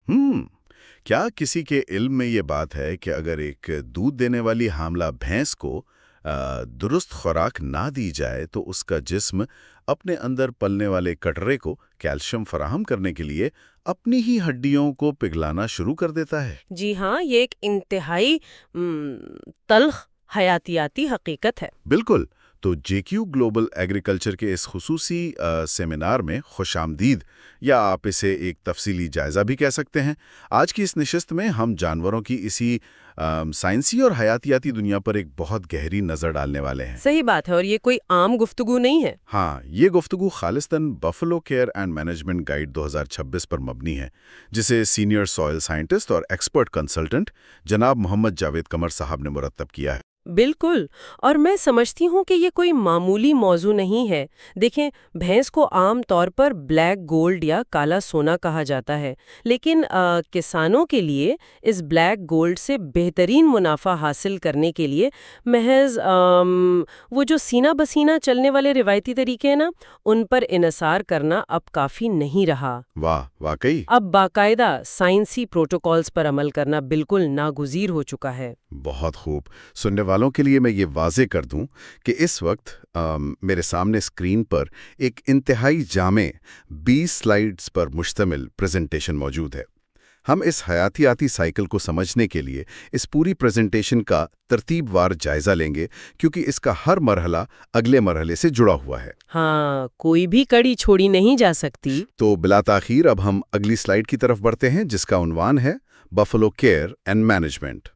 ہم کیا کسی کے علم میں یہ بات ہے کہ اگر ایک دودھ دینے والی حاملہ بھینس کو درست خوراک نہ دی جائے تو اس کا جسم اپنے اندر پلنے والے کٹرے کو کیلشیم فراہم کرنے کے لیے اپنی ہی ہڈیوں کو پگھلانا شروع کر دیتا ہے؟ جی ہاں، یہ ایک انتہائی تلخ حیاتیاتی حقیقت ہے۔ بالکل۔ تو جے کیو گلوبل ایگریکلچر کے اس خصوصی سیمینار میں خوش آمدید، یا آپ اسے ایک تفصیلی جائزہ بھی کہہ سکتے ہیں۔ آج کی اس نشست میں ہم جانوروں کی اسی سائنسی اور حیاتیاتی دنیا پر ایک بہت گہری نظر ڈالنے والے ہیں۔ صحیح بات ہے، اور یہ کوئی عام گفتگو نہیں ہے۔ ہاں، یہ گفتگو خالصتاً buffalo care and management guide 2026 پر مبنی ہے، جسے سینئر سوئل سائنٹسٹ اور ایکسپرٹ کنسلٹنٹ جناب محمد جاوید قمر صاحب نے مرتب کیا ہے۔ بالکل، اور میں سمجھتی ہوں کہ یہ کوئی معمولی موضوع نہیں ہے۔ دیکھیں، بھینس کو عام طور پر بلیک گولڈ یا کالا سونا کہا جاتا ہے، لیکن کسانوں کے لیے اس بلیک گولڈ سے بہترین منافع حاصل کرنے کے لیے محض وہ جو سینہ بسینہ چلنے والے روایتی طریقے ہیں نا، ان پر انحصار کرنا اب کافی نہیں رہا۔ واہ، واقعی اب باقاعدہ سائنسی پروٹوکولز پر عمل کرنا بالکل ناگزیر ہو چکا ہے۔ بہت خوب۔ سننے والوں کے لیے میں یہ واضح کر دوں کہ اس وقت میرے سامنے اسکرین پر ایک انتہائی جامع 20 سلائیڈز پر مشتمل پریزنٹیشن موجود ہے۔ ہم اس حیاتیاتی سائیکل کو سمجھنے کے لیے اس پوری پریزنٹیشن کا ترتیب وار جائزہ لیں گے، کیونکہ اس کا ہر مرحلہ اگلے مرحلے سے جڑا ہوا ہے۔ ہاں، کوئی بھی کڑی چھوڑی نہیں جا سکتی۔ تو بلا تاخیر اب ہم اگلی سلائیڈ کی طرف بڑھتے ہیں، جس کا عنوان ہے بفلو کیئر اینڈ مینجمنٹ۔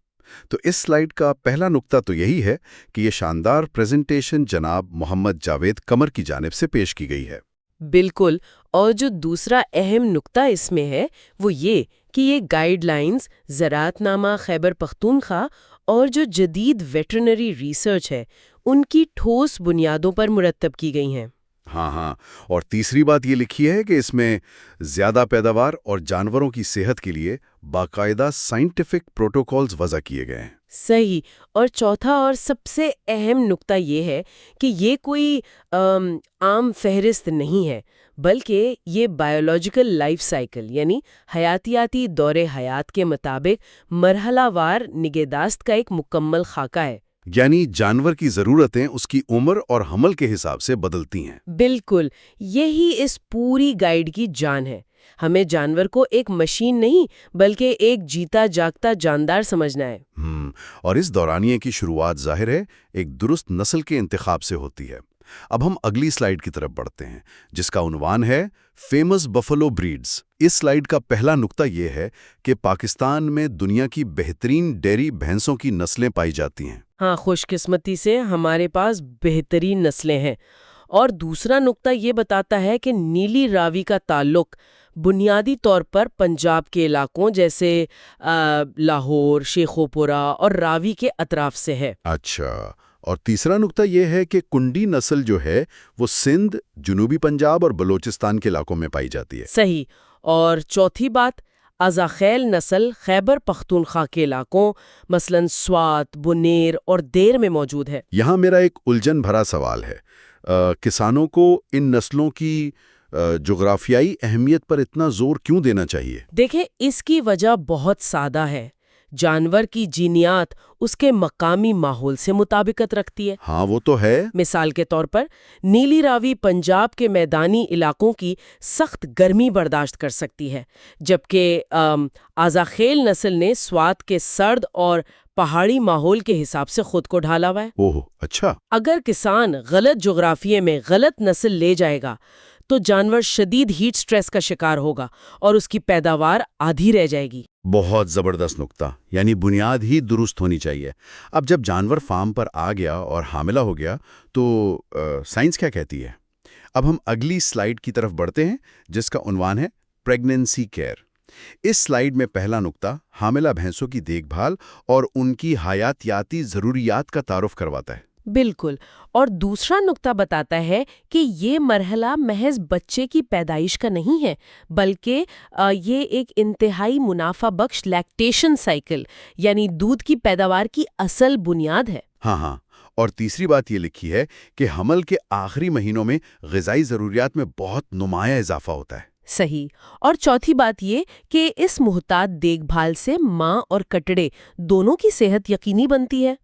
تو اس سلائیڈ کا پہلا نقطہ تو یہی ہے کہ یہ شاندار پریزنٹیشن جناب محمد جاوید قمر کی جانب سے پیش کی گئی ہے۔ بالکل، اور جو دوسرا اہم نقطہ اس میں ہے وہ یہ کہ یہ گائیڈ لائنز زراعت نامہ خیبر پختونخوا اور جو جدید ویٹرنری ریسرچ ہے ان کی ٹھوس بنیادوں پر مرتب کی گئی ہیں۔ ہاں، اور تیسری بات یہ لکھی ہے کہ اس میں زیادہ پیداوار اور جانوروں کی صحت کے لیے باقاعدہ سائنٹیفک پروٹوکولز وضع کیے گئے ہیں۔ صحیح، اور چوتھا اور سب سے اہم نقطہ یہ ہے کہ یہ کوئی عام فہرست نہیں ہے، بلکہ یہ بائیولوجیکل لائف سائیکل یعنی حیاتیاتی دور حیات کے مطابق مرحلہ وار نگہداشت کا ایک مکمل خاکہ ہے۔ یعنی جانور کی ضرورتیں اس کی عمر اور حمل کے حساب سے بدلتی ہیں۔ بالکل، یہی اس پوری گائیڈ کی جان ہے۔ ہمیں جانور کو ایک مشین نہیں بلکہ ایک جیتا جاگتا جاندار سمجھنا ہے۔ اور اس دورانیے کی شروعات ظاہر ہے ایک درست نسل کے انتخاب سے ہوتی ہے۔ اب ہم اگلی سلائیڈ کی طرف بڑھتے ہیں، جس کا عنوان ہے فیمس بفلو بریڈز۔ اس سلائیڈ کا پہلا نقطہ یہ ہے کہ پاکستان میں دنیا کی بہترین ڈیری بھینسوں کی نسلیں پائی جاتی ہیں۔ ہاں، خوش قسمتی سے ہمارے پاس بہترین نسلیں ہیں۔ اور دوسرا نقطہ یہ بتاتا ہے کہ نیلی راوی کا تعلق بنیادی طور پر پنجاب کے علاقوں جیسے لاہور، شیخوپورہ اور راوی کے اطراف سے ہے۔ اچھا، اور تیسرا نقطہ یہ ہے کہ کنڈی نسل جو ہے وہ سندھ، جنوبی پنجاب اور بلوچستان کے علاقوں میں پائی جاتی ہے۔ صحیح، اور چوتھی بات، ازاخیل نسل خیبر پختونخوا کے علاقوں مثلاً سوات، بنیر اور دیر میں موجود ہے۔ یہاں میرا ایک الجھن بھرا سوال ہے، کسانوں کو ان نسلوں کی جغرافیائی اہمیت پر اتنا زور کیوں دینا چاہیے؟ دیکھیں، اس کی وجہ بہت سادہ ہے۔ جانور کی جینیات اس کے مقامی ماحول سے مطابقت رکھتی ہے۔ ہاں، وہ تو ہے۔ مثال کے طور پر نیلی راوی پنجاب کے میدانی علاقوں کی سخت گرمی برداشت کر سکتی ہے، جبکہ ازاخیل نسل نے سوات کے سرد اور پہاڑی ماحول کے حساب سے خود کو ڈھالا ہوا ہے۔ اوہ، اچھا۔ اگر کسان غلط جغرافیے میں غلط نسل لے جائے گا تو جانور شدید ہیٹ سٹریس کا شکار ہوگا اور اس کی پیداوار آدھی رہ جائے گی۔ بہت زبردست نقطہ، یعنی بنیاد ہی درست ہونی چاہیے۔ اب جب جانور فارم پر آ گیا اور حاملہ ہو گیا تو سائنس کیا کہتی ہے؟ اب ہم اگلی سلائیڈ کی طرف بڑھتے ہیں، جس کا عنوان ہے پریگننسی کیئر۔ اس سلائیڈ میں پہلا نقطہ حاملہ بھینسوں کی دیکھ بھال اور ان کی حیاتیاتی ضروریات کا تعارف کرواتا ہے۔ بالکل، اور دوسرا نقطہ بتاتا ہے کہ یہ مرحلہ محض بچے کی پیدائش کا نہیں ہے، بلکہ یہ ایک انتہائی منافع بخش لیکٹیشن سائیکل یعنی دودھ کی پیداوار کی اصل بنیاد ہے۔ ہاں، اور تیسری بات یہ لکھی ہے کہ حمل کے آخری مہینوں میں غذائی ضروریات میں بہت نمایاں اضافہ ہوتا ہے۔ صحیح. اور چوتھی بات یہ کہ اس محتاط دیکھ بھال سے ماں اور کٹڑے دونوں کی صحت یقینی بنتی ہے.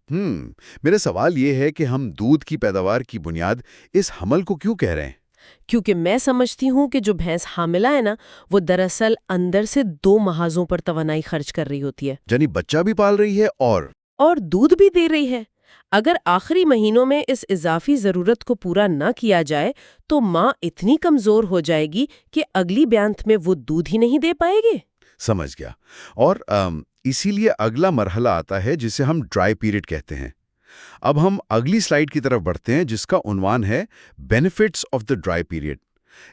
میرا سوال یہ ہے کہ ہم دودھ کی پیداوار کی بنیاد اس حمل کو کیوں کہہ رہے ہیں؟ کیونکہ میں سمجھتی ہوں کہ جو بھینس حاملہ ہے نا، وہ دراصل اندر سے 2 محاذوں پر توانائی خرچ کر رہی ہوتی ہے. یعنی بچہ بھی پال رہی ہے اور دودھ بھی دے رہی ہے. اگر آخری مہینوں میں اس اضافی ضرورت کو پورا نہ کیا جائے تو ماں اتنی کمزور ہو جائے گی کہ اگلی بیانت میں وہ دودھ ہی نہیں دے پائے گی. سمجھ گیا. اور اسی لیے اگلا مرحلہ آتا ہے جسے ہم ڈرائی پیریڈ کہتے ہیں. اب ہم اگلی سلائیڈ کی طرف بڑھتے ہیں جس کا عنوان ہے benefits of the dry period.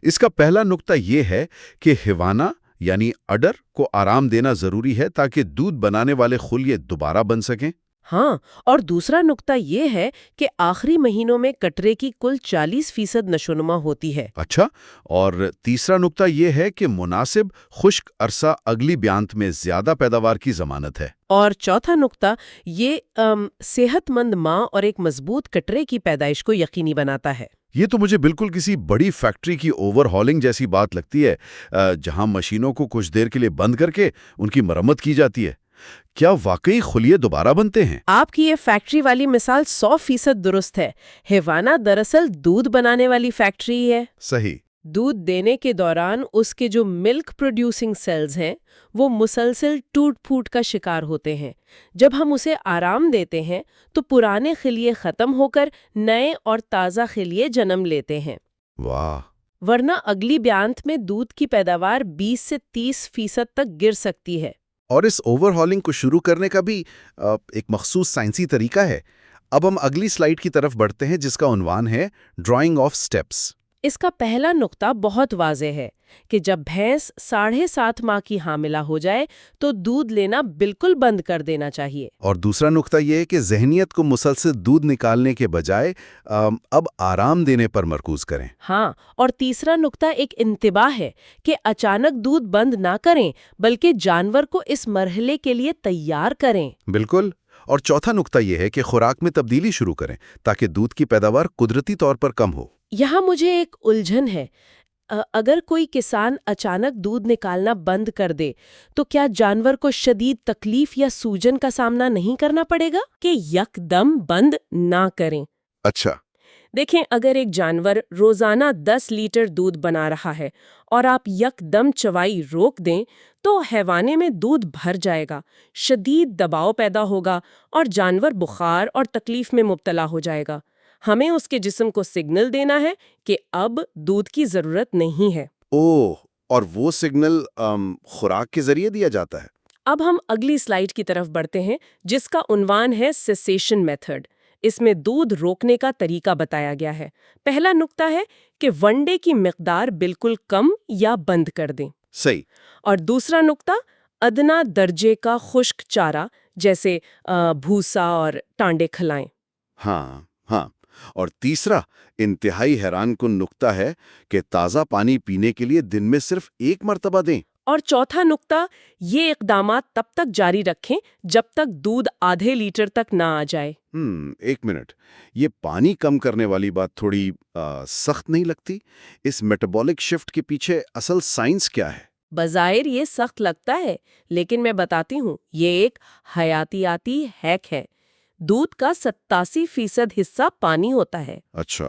اس کا پہلا نقطہ یہ ہے کہ حیوانہ یعنی اڈر کو آرام دینا ضروری ہے تاکہ دودھ بنانے والے خلیے دوبارہ بن سکیں. ہاں، اور دوسرا نقطہ یہ ہے کہ آخری مہینوں میں کٹرے کی کل 40% نشوونما ہوتی ہے. اچھا، اور تیسرا نقطہ یہ ہے کہ مناسب خشک عرصہ اگلی بیانت میں زیادہ پیداوار کی ضمانت ہے. اور چوتھا نقطہ یہ صحت مند ماں اور ایک مضبوط کٹرے کی پیدائش کو یقینی بناتا ہے. یہ تو مجھے بالکل کسی بڑی فیکٹری کی اوور ہالنگ جیسی بات لگتی ہے، جہاں مشینوں کو کچھ دیر کے لیے بند کر کے ان کی مرمت کی جاتی ہے. کیا واقعی خلیے دوبارہ بنتے ہیں؟ آپ کی یہ فیکٹری والی مثال 100% درست ہے. حیوانہ دراصل دودھ بنانے والی فیکٹری ہے. صحیح. دودھ دینے کے دوران اس کے جو ملک پروڈیوسنگ سیلز ہیں وہ مسلسل ٹوٹ پھوٹ کا شکار ہوتے ہیں. جب ہم اسے آرام دیتے ہیں تو پرانے خلیے ختم ہو کر نئے اور تازہ خلیے جنم لیتے ہیں. واہ. ورنہ اگلی بیانت میں دودھ کی پیداوار 20 سے 30% تک گر سکتی ہے. اور اس اوور ہالنگ کو شروع کرنے کا بھی ایک مخصوص سائنسی طریقہ ہے. اب ہم اگلی سلائیڈ کی طرف بڑھتے ہیں جس کا عنوان ہے ڈرائنگ آف سٹیپس. اس کا پہلا نقطہ بہت واضح ہے کہ جب بھینس 7.5 ماہ کی حاملہ ہو جائے تو دودھ لینا بالکل بند کر دینا چاہیے. اور دوسرا نقطہ یہ ہے کہ ذہنیت کو مسلسل دودھ نکالنے کے بجائے اب آرام دینے پر مرکوز کریں. ہاں، اور تیسرا نقطہ ایک انتباہ ہے کہ اچانک دودھ بند نہ کریں بلکہ جانور کو اس مرحلے کے لیے تیار کریں. بالکل. اور چوتھا نقطہ یہ ہے کہ خوراک میں تبدیلی شروع کریں تاکہ دودھ کی پیداوار قدرتی طور پر کم ہو. یہاں مجھے ایک الجھن ہے. اگر کوئی کسان اچانک دودھ نکالنا بند کر دے تو کیا جانور کو شدید تکلیف یا سوجن کا سامنا نہیں کرنا پڑے گا کہ یک دم بند نہ کریں؟ اچھا. دیکھیں، اگر ایک جانور روزانہ 10 لیٹر دودھ بنا رہا ہے اور آپ یک دم چوائی روک دیں تو حیوانے میں دودھ بھر جائے گا، شدید دباؤ پیدا ہوگا اور جانور بخار اور تکلیف میں مبتلا ہو جائے گا. ہمیں اس کے جسم کو سگنل دینا ہے کہ اب دودھ کی ضرورت نہیں ہے. اوہ، اور وہ سگنل خوراک کے ذریعے دیا جاتا ہے. اب ہم اگلی سلائیڈ کی طرف بڑھتے ہیں جس کا عنوان ہے سیسیشن میتھڈ. اس میں دودھ روکنے کا طریقہ بتایا گیا ہے. پہلا نقطہ ہے کہ ونڈے کی مقدار بالکل کم یا بند کر دیں. صحیح. اور دوسرا نقطہ ادنا درجے کا خشک چارہ جیسے بھوسا اور ٹانڈے کھلائیں. ہاں. اور تیسرا انتہائی حیران کن نقطہ ہے کہ تازہ پانی پینے کے لیے دن میں صرف 1 مرتبہ دیں. اور چوتھا نقطہ، یہ اقدامات تب تک جاری رکھیں جب تک دودھ آدھے لیٹر تک نہ آ جائے. 1 منٹ، یہ پانی کم کرنے والی بات تھوڑی سخت نہیں لگتی؟ اس میٹابولک شفٹ کے پیچھے اصل سائنس کیا ہے؟ بظاہر یہ سخت لگتا ہے لیکن میں بتاتی ہوں، یہ ایک حیاتیاتی ہیک ہے. دودھ کا 87% حصہ پانی ہوتا ہے. اچھا.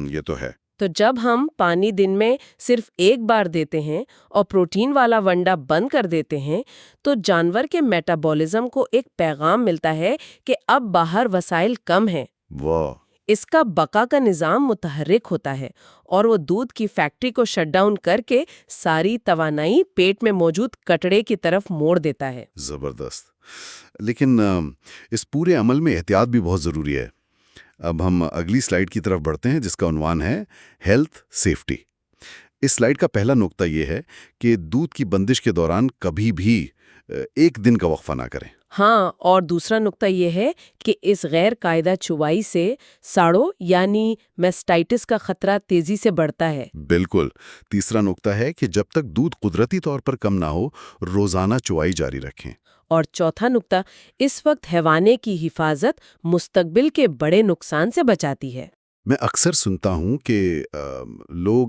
یہ تو ہے. تو جب ہم پانی دن میں صرف 1 بار دیتے ہیں اور پروٹین والا ونڈا بند کر دیتے ہیں تو جانور کے میٹابولزم کو ایک پیغام ملتا ہے کہ اب باہر وسائل کم ہیں. واہ. اس کا بقا کا نظام متحرک ہوتا ہے اور وہ دودھ کی فیکٹری کو شٹ ڈاؤن کر کے ساری توانائی پیٹ میں موجود کٹڑے کی طرف موڑ دیتا ہے. زبردست. لیکن اس پورے عمل میں احتیاط بھی بہت ضروری ہے. اب ہم اگلی سلائیڈ کی طرف بڑھتے ہیں جس کا عنوان ہے ہیلتھ سیفٹی. اس سلائیڈ کا پہلا نقطہ یہ ہے کہ دودھ کی بندش کے دوران کبھی بھی 1 دن کا وقفہ نہ کریں. ہاں، اور دوسرا نقطہ یہ ہے کہ اس غیر قاعدہ چوائی سے ساڑوں یعنی میسٹائٹس کا خطرہ تیزی سے بڑھتا ہے. بالکل. تیسرا نقطہ ہے کہ جب تک دودھ قدرتی طور پر کم نہ ہو روزانہ چوائی جاری رکھیں. اور چوتھا نقطہ، اس وقت حیوانے کی حفاظت مستقبل کے بڑے نقصان سے بچاتی ہے. میں اکثر سنتا ہوں کہ لوگ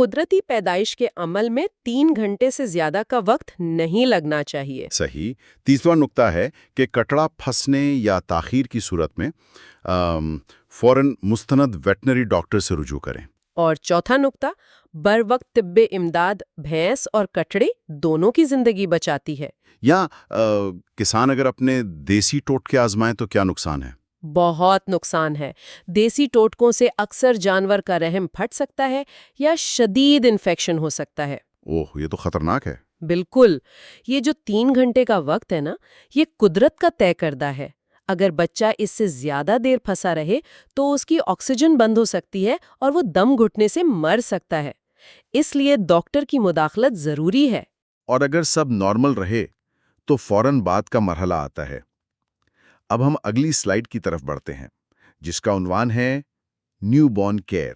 قدرتی پیدائش کے عمل میں 3 گھنٹے سے زیادہ کا وقت نہیں لگنا چاہیے۔ صحیح۔ تیسرا نقطہ ہے کہ کٹڑا پھنسنے یا تاخیر کی صورت میں فوراً مستند ویٹنری ڈاکٹر سے رجوع کریں۔ اور چوتھا نقطہ، بر وقت طب امداد بھینس اور کٹڑے دونوں کی زندگی بچاتی ہے۔ یا کسان اگر اپنے دیسی ٹوٹکے آزمائیں تو کیا نقصان ہے؟ بہت نقصان ہے۔ دیسی ٹوٹکوں سے اکثر جانور کا رحم پھٹ سکتا ہے یا شدید انفیکشن ہو سکتا ہے۔ اوہ، یہ تو خطرناک ہے۔ بالکل۔ یہ جو 3 گھنٹے کا وقت ہے نا، یہ قدرت کا طے کردہ ہے۔ اگر بچہ اس سے زیادہ دیر پھنسا رہے تو اس کی آکسیجن بند ہو سکتی ہے اور وہ دم گھٹنے سے مر سکتا ہے۔ اس لیے ڈاکٹر کی مداخلت ضروری ہے۔ اور اگر سب نارمل رہے تو فوراً بعد کا مرحلہ آتا ہے۔ اب ہم اگلی سلائیڈ کی طرف بڑھتے ہیں، جس کا عنوان ہے نیو بورن کیئر۔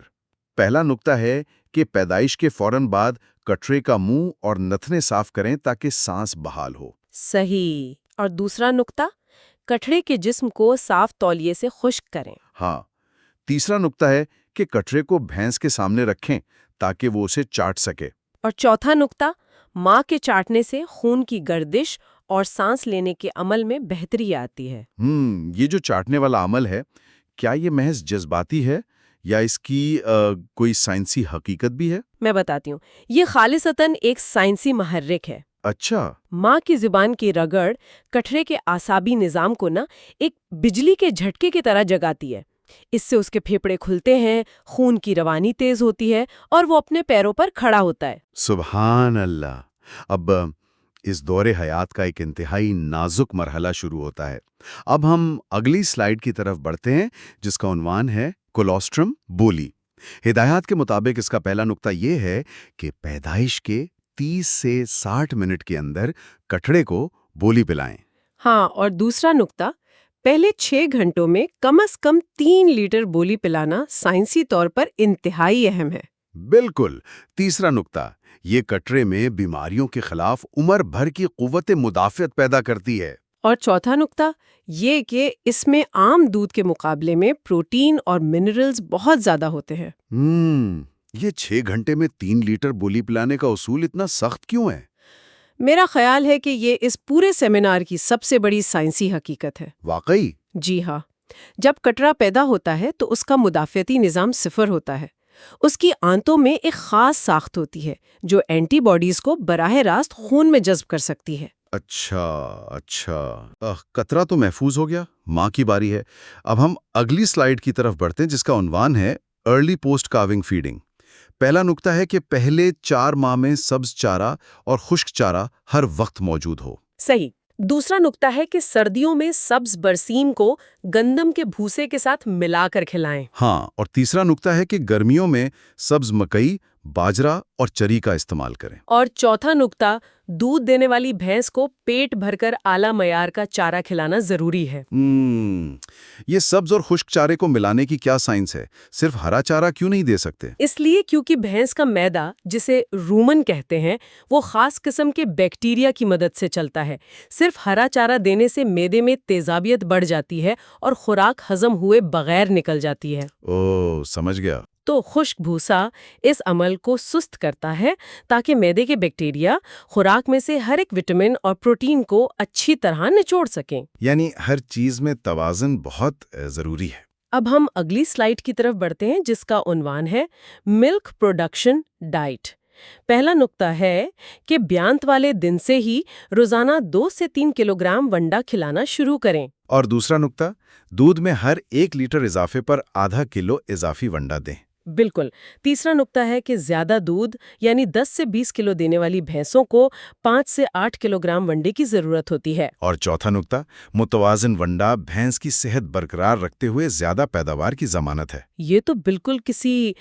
پہلا نقطہ ہے کہ پیدائش کے فوراً بعد کٹڑے کا منہ اور نتھنے صاف کریں تاکہ سانس بحال ہو۔ صحیح۔ اور دوسرا نقطہ، کٹڑے کے جسم کو صاف تولیے سے خشک کریں۔ ہاں۔ تیسرا نقطہ ہے کہ کٹڑے کو بھینس کے سامنے رکھیں تاکہ وہ اسے چاٹ سکے۔ اور چوتھا نقطہ، ماں کے چاٹنے سے خون کی گردش اور سانس لینے کے عمل میں بہتری آتی ہے۔ یہ جو چاٹنے والا عمل ہے، کیا یہ محض جذباتی ہے یا اس کی کوئی سائنسی حقیقت بھی ہے؟ میں بتاتی ہوں، یہ خالصتاً ایک سائنسی محرک ہے۔ اچھا۔ ماں کی زبان کی رگڑ کٹڑے کے اعصابی نظام کو ایک بجلی کے جھٹکے کی طرح جگاتی ہے۔ اس سے اس کے پھیپھڑے کھلتے ہیں، خون کی روانی تیز ہوتی ہے اور وہ اپنے پیروں پر کھڑا ہوتا ہے۔ سبحان اللہ۔ اب اس دور حیات کا ایک انتہائی نازک مرحلہ شروع ہوتا ہے۔ اب ہم اگلی سلائیڈ کی طرف بڑھتے ہیں، جس کا عنوان ہے کولوسٹرم بولی۔ ہدایات کے مطابق اس کا پہلا نقطہ یہ ہے کہ پیدائش کے 30 سے 60 منٹ کے اندر کٹڑے کو بولی پلائیں۔ ہاں، اور دوسرا نقطہ، پہلے 6 گھنٹوں میں کم از کم 3 لیٹر بولی پلانا سائنسی طور پر انتہائی اہم ہے۔ بالکل۔ تیسرا نقطہ، یہ کٹڑے میں بیماریوں کے خلاف عمر بھر کی قوت مدافعت پیدا کرتی ہے۔ اور چوتھا نقطہ یہ کہ اس میں عام دودھ کے مقابلے میں پروٹین اور منرلز بہت زیادہ ہوتے ہیں۔ یہ 6 گھنٹے میں 3 لیٹر بولی پلانے کا اصول اتنا سخت کیوں ہے؟ میرا خیال ہے کہ یہ اس پورے سیمینار کی سب سے بڑی سائنسی حقیقت ہے۔ واقعی؟ جی ہاں۔ جب کٹڑا پیدا ہوتا ہے تو اس کا مدافعتی نظام صفر ہوتا ہے۔ اس کی آنتوں میں ایک خاص ساخت ہوتی ہے جو اینٹی باڈیز کو براہ راست خون میں جذب کر سکتی ہے۔ اچھا۔ قطرہ تو محفوظ ہو گیا، ماں کی باری ہے۔ اب ہم اگلی سلائیڈ کی طرف بڑھتے ہیں، جس کا عنوان ہے ارلی پوسٹ کاونگ فیڈنگ۔ پہلا نقطہ ہے کہ پہلے 4 ماہ میں سبز چارہ اور خشک چارہ ہر وقت موجود ہو۔ صحیح۔ دوسرا نقطہ ہے کہ سردیوں میں سبز برسیم کو گندم کے بھوسے کے ساتھ ملا کر کھلائیں۔ ہاں، اور تیسرا نقطہ ہے کہ گرمیوں میں سبز مکئی، باجرا اور چری کا استعمال کریں۔ اور چوتھا نقطہ، دودھ دینے والی بھینس کو پیٹ بھر کر اعلیٰ معیار کا چارہ کھلانا ضروری ہے۔ یہ سبز اور خشک چارے کو ملانے کی کیا سائنس ہے؟ صرف ہرا چارہ کیوں نہیں دے سکتے؟ اس لیے کیونکہ بھینس کا میدا، جسے رومن کہتے ہیں، وہ خاص قسم کے بیکٹیریا کی مدد سے چلتا ہے۔ صرف ہرا چارہ دینے سے میدے میں تیزابیت بڑھ جاتی ہے اور خوراک ہضم ہوئے بغیر نکل جاتی ہے۔ سمجھ گیا۔ تو خشک بھوسا اس عمل کو سست کرتا ہے تاکہ معدے کے بیکٹیریا خوراک میں سے ہر ایک وٹامن اور پروٹین کو اچھی طرح نچوڑ سکیں۔ یعنی ہر چیز میں توازن بہت ضروری ہے۔ اب ہم اگلی سلائیڈ کی طرف بڑھتے ہیں، جس کا عنوان ہے ملک پروڈکشن ڈائٹ۔ پہلا نقطہ ہے کہ بیانت والے دن سے ہی روزانہ 2 سے 3 کلوگرام ونڈا کھلانا شروع کریں۔ اور دوسرا نقطہ، دودھ میں ہر 1 لیٹر اضافے پر ½ کلو اضافی ونڈا دیں۔ بالکل۔ تیسرا نقطہ ہے کہ زیادہ دودھ یعنی 10 سے 20 کلو دینے والی بھینسوں کو 5 سے 8 کلوگرام ونڈے کی ضرورت ہوتی ہے۔ اور چوتھا نقطہ، متوازن ونڈا بھینس کی صحت برقرار رکھتے ہوئے زیادہ پیداوار کی ضمانت ہے۔ یہ تو بالکل کسی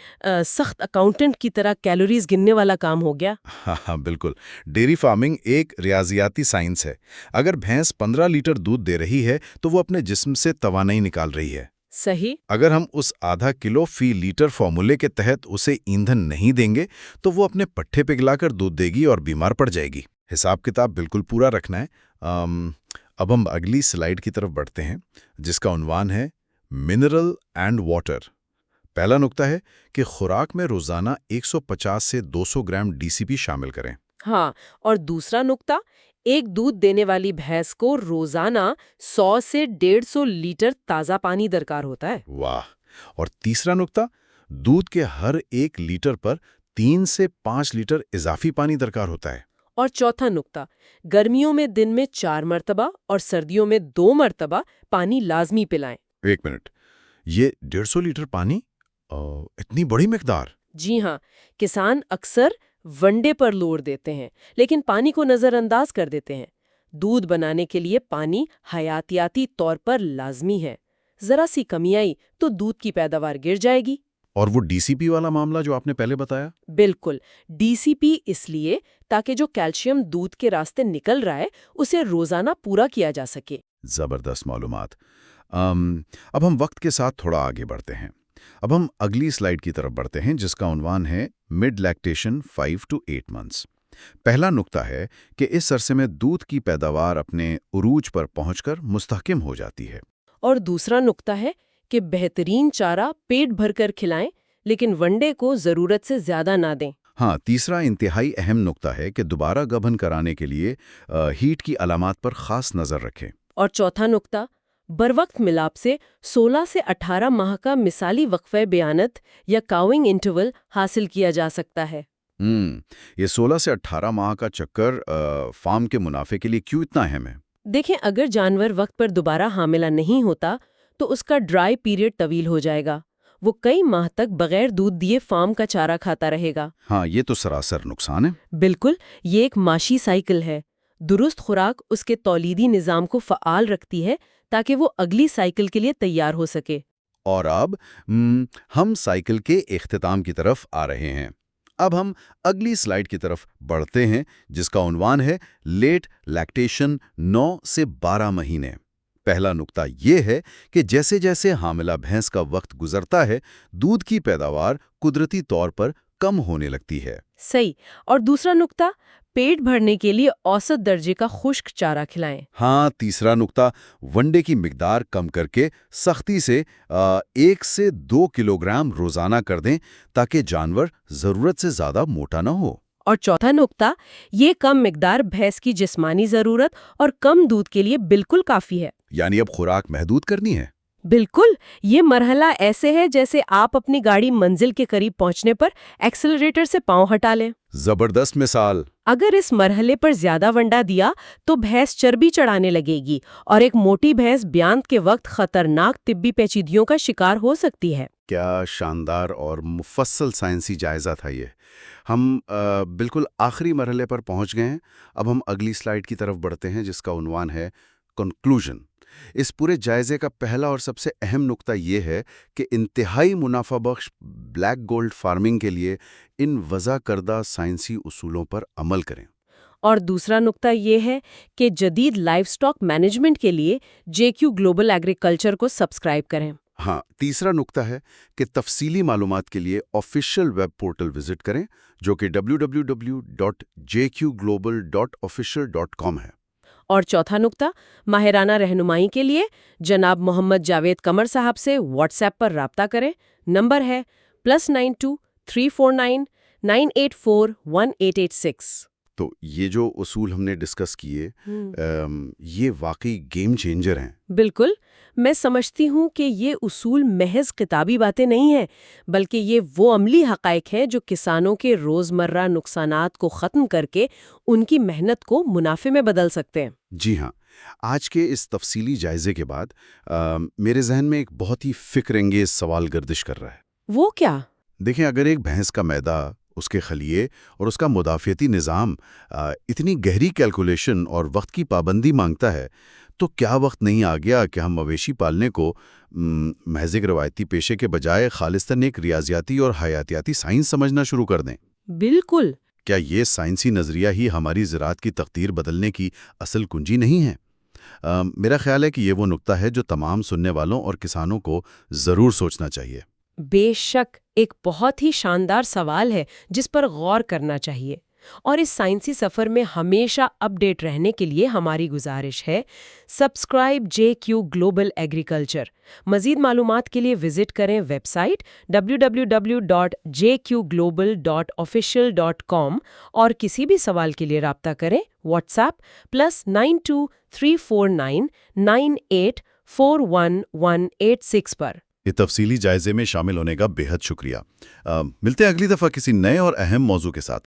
سخت اکاؤنٹنٹ کی طرح کیلوریز گننے والا کام ہو گیا۔ ہاں بالکل۔ ڈیری فارمنگ ایک ریاضیاتی سائنس ہے۔ اگر بھینس 15 لیٹر دودھ دے رہی ہے تو وہ اپنے جسم سے توانائی نکال رہی ہے۔ صحیح۔ اگر ہم اس ½ کلو فی لیٹر فارمولے کے تحت اسے ایندھن نہیں دیں گے تو وہ اپنے پٹھے پگھلا کر دودھ دے گی اور بیمار پڑ جائے گی۔ حساب کتاب بالکل پورا رکھنا ہے۔ اب ہم اگلی سلائیڈ کی طرف بڑھتے ہیں، جس کا عنوان ہے منرل اینڈ واٹر۔ پہلا نقطہ ہے کہ خوراک میں روزانہ 150 سے 200 گرام DCP شامل کریں۔ ہاں، اور دوسرا نقطہ، ایک دودھ دینے والی بھینس کو روزانہ 100 سے 150 لیٹر تازہ پانی درکار ہوتا ہے۔ واہ! اور تیسرا نقطہ، دودھ کے ہر 1 لیٹر پر 3 سے 5 لیٹر اضافی پانی درکار ہوتا ہے۔ اور چوتھا نقطہ، گرمیوں میں دن میں 4 مرتبہ اور سردیوں میں 2 مرتبہ پانی لازمی پلائیں۔ 1 منٹ، یہ 150 لیٹر پانی؟ اتنی بڑی مقدار؟ جی ہاں، کسان اکثر ون ڈے پر لوڈ دیتے ہیں لیکن پانی کو نظر انداز کر دیتے ہیں۔ دودھ بنانے کے لیے پانی حیاتیاتی طور پر لازمی ہے۔ ذرا سی کمی آئی تو دودھ کی پیداوار گر جائے گی۔ اور وہ DCP والا معاملہ جو آپ نے پہلے بتایا؟ بالکل، DCP اس لیے تاکہ جو کیلشیم دودھ کے راستے نکل رہا ہے اسے روزانہ پورا کیا جا سکے۔ زبردست معلومات۔ اب ہم وقت کے ساتھ تھوڑا آگے بڑھتے ہیں۔ اب ہم اگلی سلائیڈ کی طرف بڑھتے ہیں جس کا عنوان ہے مڈ لیکٹیشن 5 to 8 months۔ پہلا نقطہ ہے کہ اس عرصے میں دودھ کی پیداوار اپنے عروج پر پہنچ کر مستحکم ہو جاتی ہے۔ اور دوسرا نقطہ ہے کہ بہترین چارہ پیٹ بھر کر کھلائیں لیکن ونڈے کو ضرورت سے زیادہ نہ دیں۔ ہاں، تیسرا انتہائی اہم نقطہ ہے کہ دوبارہ گبھن کرانے کے لیے ہیٹ کی علامات پر خاص نظر رکھیں۔ اور چوتھا نقطہ، بروقت ملاپ سے 16 سے 18 ماہ کا مثالی وقفہ بیانت یا کاؤنگ انٹرول حاصل کیا جا سکتا ہے۔ یہ 16 سے 18 ماہ کا چکر فارم کے منافع کے لیے کیوں اتنا اہم ہے؟ دیکھیں، اگر جانور وقت پر دوبارہ حاملہ نہیں ہوتا تو اس کا ڈرائی پیریڈ طویل ہو جائے گا۔ وہ کئی ماہ تک بغیر دودھ دیے فارم کا چارہ کھاتا رہے گا۔ ہاں، یہ تو سراسر نقصان ہے۔ بالکل، یہ ایک معاشی سائیکل ہے۔ درست خوراک اس کے تولیدی نظام کو فعال رکھتی ہے تاکہ وہ اگلی سائیکل کے لیے تیار ہو سکے۔ اور اب ہم سائیکل کے اختتام کی طرف آ رہے ہیں۔ اب ہم اگلی سلائیڈ کی طرف بڑھتے ہیں جس کا عنوان ہے لیٹ لیکٹیشن 9 سے 12 مہینے۔ پہلا نقطہ یہ ہے کہ جیسے جیسے حاملہ بھینس کا وقت گزرتا ہے دودھ کی پیداوار قدرتی طور پر کم ہونے لگتی ہے۔ صحیح۔ اور دوسرا نقطہ، پیٹ بھرنے کے لیے اوسط درجے کا خشک چارہ کھلائیں۔ ہاں، تیسرا نقطہ، ونڈے کی مقدار کم کر کے سختی سے 1 سے 2 کلوگرام روزانہ کر دیں تاکہ جانور ضرورت سے زیادہ موٹا نہ ہو۔ اور چوتھا نقطہ، یہ کم مقدار بھینس کی جسمانی ضرورت اور کم دودھ کے لیے بالکل کافی ہے۔ یعنی اب خوراک محدود کرنی ہے۔ بالکل، یہ مرحلہ ایسے ہے جیسے آپ اپنی گاڑی منزل کے قریب پہنچنے پر ایکسلریٹر سے پاؤں ہٹا لیں۔ زبردست مثال۔ اگر اس مرحلے پر زیادہ ونڈا دیا تو بھینس چربی چڑھانے لگے گی اور ایک موٹی بھینس بیانت کے وقت خطرناک طبی پیچیدگیوں کا شکار ہو سکتی ہے۔ کیا شاندار اور مفصل سائنسی جائزہ تھا یہ۔ ہم بالکل آخری مرحلے پر پہنچ گئے ہیں۔ اب ہم اگلی سلائیڈ کی طرف بڑھتے ہیں جس کا عنوان ہے کنکلوژن۔ اس پورے جائزے کا پہلا اور سب سے اہم نقطہ یہ ہے کہ انتہائی منافع بخش بلیک گولڈ فارمنگ کے لیے ان وضع کردہ سائنسی اصولوں پر عمل کریں۔ اور دوسرا نقطہ یہ ہے کہ جدید لائف سٹاک مینجمنٹ کے لیے JQ گلوبل ایگریکلچر کو سبسکرائب کریں۔ ہاں، تیسرا نقطہ ہے کہ تفصیلی معلومات کے لیے آفیشیل ویب پورٹل وزٹ کریں جو کہ www.jqglobal.official.com ہے۔ اور چوتھا نقطہ، ماہرانہ رہنمائی کے لیے جناب محمد جاوید قمر صاحب سے واٹس ایپ پر رابطہ کریں۔ نمبر ہے +92 349 984 1886۔ تو یہ جو اصول ہم نے ڈسکس کیے یہ واقعی گیم چینجر ہیں۔ بالکل، میں سمجھتی ہوں کہ یہ اصول محض کتابی باتیں نہیں ہیں بلکہ یہ وہ عملی حقائق ہیں جو کسانوں کے روزمرہ نقصانات کو ختم کر کے ان کی محنت کو منافع میں بدل سکتے ہیں۔ جی ہاں، آج کے اس تفصیلی جائزے کے بعد میرے ذہن میں ایک بہت ہی فکر انگیز سوال گردش کر رہا ہے۔ وہ کیا؟ دیکھیں، اگر ایک بھینس کا میدا، اس کے خلیے اور اس کا مدافعتی نظام اتنی گہری کیلکولیشن اور وقت کی پابندی مانگتا ہے تو کیا وقت نہیں آ گیا کہ ہم مویشی پالنے کو محض ایک روایتی پیشے کے بجائے خالصتاً ایک ریاضیاتی اور حیاتیاتی سائنس سمجھنا شروع کر دیں؟ بالکل۔ کیا یہ سائنسی نظریہ ہی ہماری زراعت کی تقدیر بدلنے کی اصل کنجی نہیں ہے؟ میرا خیال ہے کہ یہ وہ نقطہ ہے جو تمام سننے والوں اور کسانوں کو ضرور سوچنا چاہیے۔ بے شک ایک بہت ہی شاندار سوال ہے جس پر غور کرنا چاہیے۔ اور اس سائنسی سفر میں ہمیشہ اپڈیٹ رہنے کے لیے ہماری گزارش ہے سبسکرائب JQ گلوبل ایگریکلچر۔ مزید معلومات کے لیے وزٹ کریں ویب سائٹ www.jqglobal.official.com اور کسی بھی سوال کے لیے رابطہ کریں واٹس ایپ +92 349 9841 186 پر۔ یہ تفصیلی جائزے میں شامل ہونے کا بے حد شکریہ۔ ملتے ہیں اگلی دفعہ کسی نئے اور اہم موضوع کے ساتھ۔